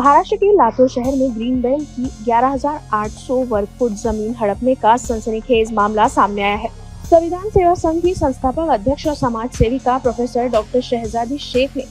महाराष्ट्र के लातूर शहर में ग्रीन बेल्ट की 11,800 वर्ग फुट जमीन हड़पने का सनसनीखेज मामला सामने आया है। संविधान सेवा संघ की संस्थापक अध्यक्ष और समाज सेविका प्रोफेसर डॉक्टर शहजादी शेख ने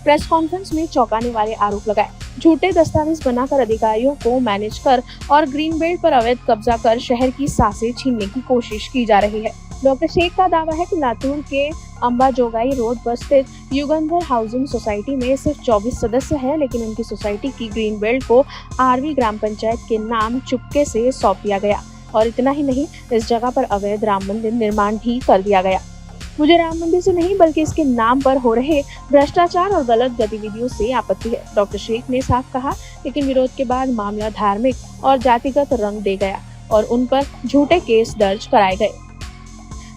प्रेस कॉन्फ्रेंस में चौंकाने वाले आरोप लगाए। झूठे दस्तावेज बनाकर अधिकारियों को मैनेज कर और ग्रीन बेल्ट पर अवैध कब्जा कर शहर की सांसें छीनने की कोशिश की जा रही है। डॉक्टर शेख का दावा है कि लातूर के अंबाजोगाई रोड पर स्थित युगंधर हाउसिंग सोसाइटी में सिर्फ 24 सदस्य हैं, लेकिन उनकी सोसाइटी की ग्रीन बेल्ट को आरवी ग्राम पंचायत के नाम चुपके से सौंप दिया गया और इतना ही नहीं, इस जगह पर अवैध राम मंदिर निर्माण भी कर दिया गया। मुझे राम मंदिर से नहीं बल्कि इसके नाम पर हो रहे भ्रष्टाचार और गलत गतिविधियों से आपत्ति है, डॉक्टर शेख ने साफ कहा। लेकिन विरोध के बाद मामला धार्मिक और जातिगत रंग दे गया और उन पर झूठे केस दर्ज कराए गए।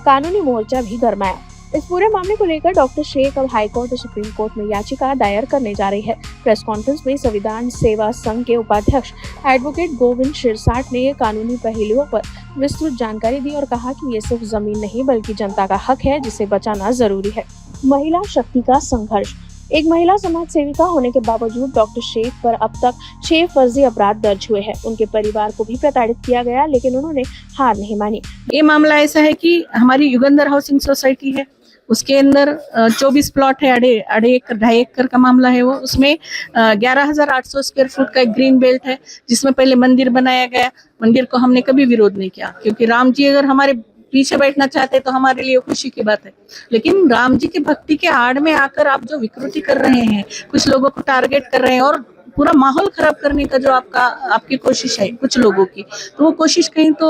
कानूनी मोर्चा भी गरमाया। इस पूरे मामले को लेकर डॉक्टर शेख अब हाईकोर्ट और सुप्रीम कोर्ट में याचिका दायर करने जा रही है। प्रेस कॉन्फ्रेंस में संविधान सेवा संघ के उपाध्यक्ष एडवोकेट गोविंद शिरसाट ने कानूनी पहलुओं पर विस्तृत जानकारी दी और कहा कि ये सिर्फ जमीन नहीं बल्कि जनता का हक है, जिसे बचाना जरूरी है। महिला शक्ति का संघर्ष। एक महिला समाज सेविका होने के बावजूद डॉक्टर शेख पर अब तक 6 फर्जी अपराध दर्ज हुए हैं। उनके परिवार को भी प्रताड़ित किया गया, लेकिन उन्होंने हार नहीं मानी। ये मामला ऐसा है कि हमारी युगंधर हाउसिंग सोसाइटी है, उसके अंदर 24 प्लॉट है, अढ़ाई एकड़ का मामला है वो। उसमें 11,800 स्क्वायर फुट का एक ग्रीन बेल्ट है, जिसमें पहले मंदिर बनाया गया। मंदिर को हमने कभी विरोध नहीं किया, क्योंकि राम जी अगर हमारे पीछे बैठना चाहते तो हमारे लिए खुशी की बात है। लेकिन राम जी की भक्ति के आड़ में आकर आप जो विकृति कर रहे हैं, कुछ लोगों को टारगेट कर रहे हैं और पूरा माहौल खराब करने का जो आपकी कोशिश है कुछ लोगों की, तो वो कोशिश कहीं तो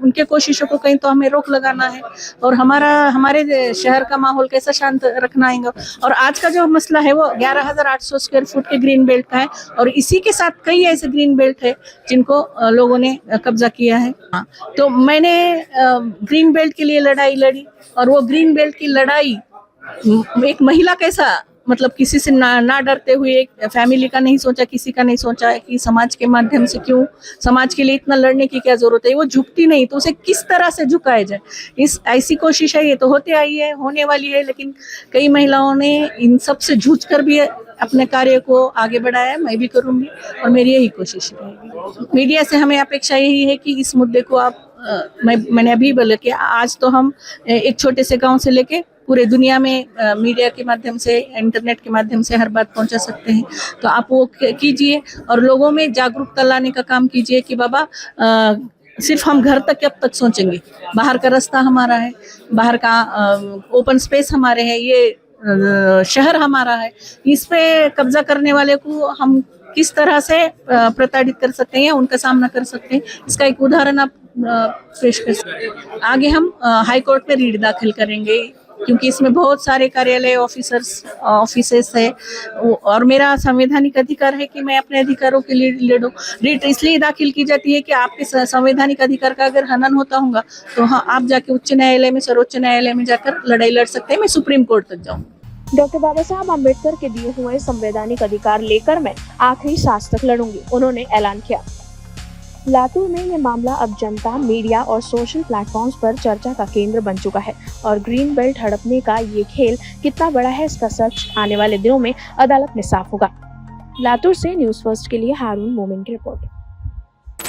उनके कोशिशों को कहीं तो हमें रोक लगाना है और हमारे शहर का माहौल कैसा शांत रखना है। और आज का जो मसला है वो 11,800 स्क्वायर फुट के ग्रीन बेल्ट का है और इसी के साथ कई ऐसे ग्रीन बेल्ट है जिनको लोगों ने कब्जा किया है। तो मैंने ग्रीन बेल्ट के लिए लड़ाई लड़ी और वो ग्रीन बेल्ट की लड़ाई एक महिला कैसा, मतलब किसी से ना डरते हुए, एक फैमिली का नहीं सोचा, किसी का नहीं सोचा कि समाज के माध्यम से क्यों, समाज के लिए इतना लड़ने की क्या जरूरत है। वो झुकती नहीं तो उसे किस तरह से झुकाया जाए, इस ऐसी कोशिश है। ये तो होते आई है, होने वाली है, लेकिन कई महिलाओं ने इन सब से जूझ कर भी अपने कार्य को आगे बढ़ाया। मैं भी करूंगी और मेरी यही कोशिश रहेगी। मीडिया से हमें अपेक्षा यही है कि इस मुद्दे को आप मैंने अभी बोला कि आज तो हम एक छोटे से गाँव से लेके पूरे दुनिया में मीडिया के माध्यम से, इंटरनेट के माध्यम से हर बात पहुंचा सकते हैं। तो आप वो कीजिए और लोगों में जागरूकता लाने का काम कीजिए कि बाबा सिर्फ हम घर तक कब तक सोचेंगे, बाहर का रास्ता हमारा है, बाहर का ओपन स्पेस हमारे है, ये शहर हमारा है। इस पे कब्जा करने वाले को हम किस तरह से प्रताड़ित कर सकते हैं या उनका सामना कर सकते हैं, इसका एक उदाहरण आप पेश कर सकते हैं। आगे हम हाई कोर्ट में रीट दाखिल करेंगे, क्योंकि इसमें बहुत सारे कार्यालय, ऑफिसेस है और मेरा संवैधानिक अधिकार है कि मैं अपने अधिकारों के लिए लड़ूं। रीट इसलिए दाखिल की जाती है कि आपके संवैधानिक अधिकार का अगर हनन होता होगा तो हाँ, आप जाके उच्च न्यायालय में, सर्वोच्च न्यायालय में जाकर लड़ाई लड़ सकते हैं। मैं सुप्रीम कोर्ट तक जाऊँ। डॉक्टर बाबा साहब अम्बेडकर के दिए हुए संवैधानिक अधिकार लेकर मैं आखिरी सांस तक लड़ूंगी, उन्होंने ऐलान किया। लातूर में ये मामला अब जनता, मीडिया और सोशल प्लेटफॉर्म्स पर चर्चा का केंद्र बन चुका है और ग्रीन बेल्ट हड़पने का ये खेल कितना बड़ा है, इसका सच आने वाले दिनों में अदालत में साफ होगा। लातूर से न्यूज़ फर्स्ट के लिए हारून मोमिन की रिपोर्ट।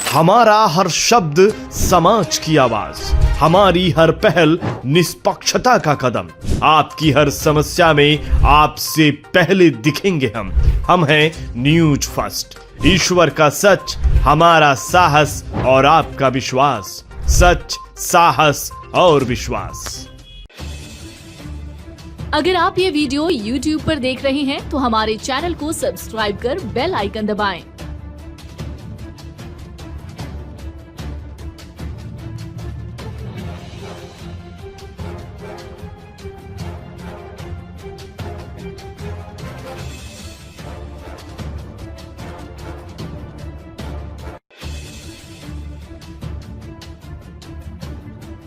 हमारा हर शब्द समाज की आवाज, हमारी हर पहल निष्पक्षता का कदम। आपकी हर समस्या में आपसे पहले दिखेंगे हम हैं न्यूज फर्स्ट। ईश्वर का सच, हमारा साहस और आपका विश्वास। सच, साहस और विश्वास। अगर आप ये वीडियो YouTube पर देख रहे हैं तो हमारे चैनल को सब्सक्राइब कर बेल आइकन दबाएं।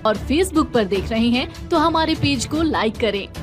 और Facebook पर देख रहे हैं तो हमारे पेज को लाइक करें।